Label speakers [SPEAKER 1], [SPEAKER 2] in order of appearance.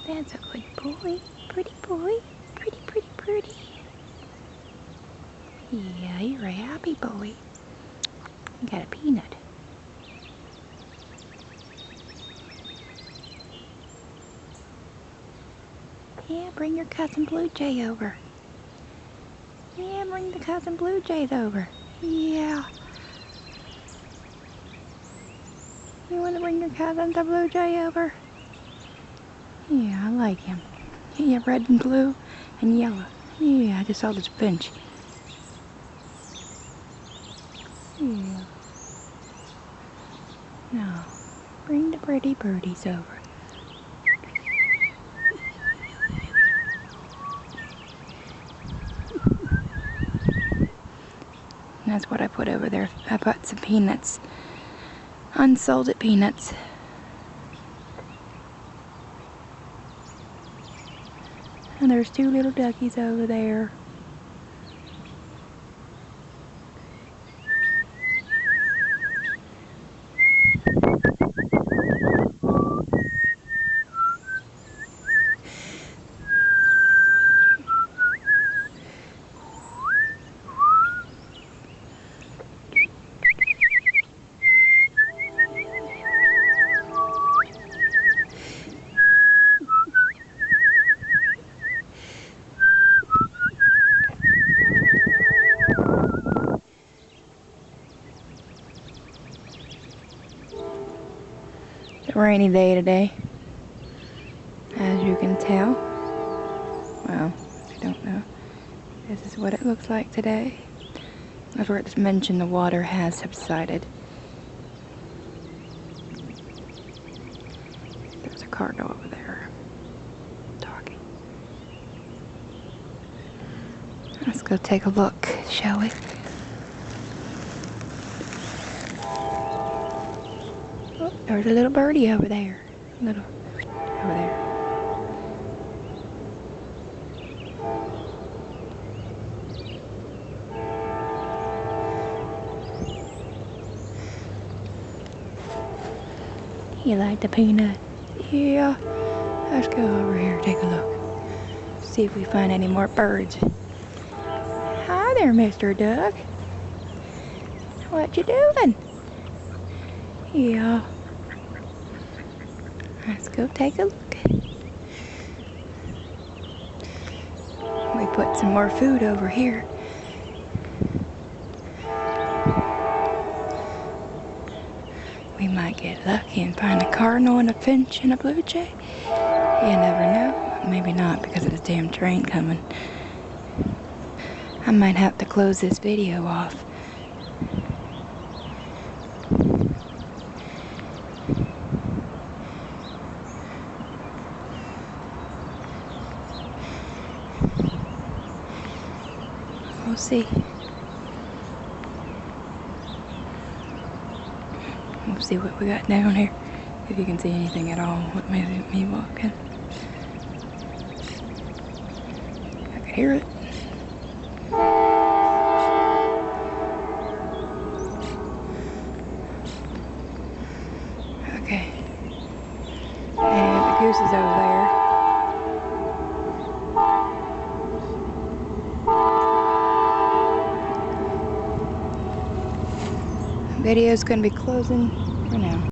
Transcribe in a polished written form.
[SPEAKER 1] That's a good boy. Pretty boy. Pretty, pretty, pretty. Yeah, you're a happy boy. You got a peanut. Yeah, bring your cousin Blue Jay over. Yeah, bring the cousin Blue Jays over. Yeah. You want to bring your cousin the Blue Jay over? Yeah, I like him. Yeah, red and blue and yellow. Yeah, I just saw this bench. Yeah. No, bring the pretty birdies over. And that's what I put over there. I put some peanuts. Unsalted peanuts. And there's two little duckies over there. It's a rainy day today, as you can tell. Well, if you don't know, this is what it looks like today. As where it's mentioned, the water has subsided. There's a cardinal over there talking. Let's go take a look, shall we? Oh, there's a little birdie over there. Over there. You like the peanut? Yeah. Let's go over here, take a look. See if we find any more birds. Hi there, Mr. Duck. What you doing? Yeah. Let's go take a look. We put some more food over here. We might get lucky and find a cardinal and a finch and a blue jay. You never know. Maybe not because of this damn train coming. I might have to close this video off. We'll see. We'll see what we got down here. If you can see anything at all with me walking. I can hear it. Okay. And the goose is over there. Video's gonna be closing for now.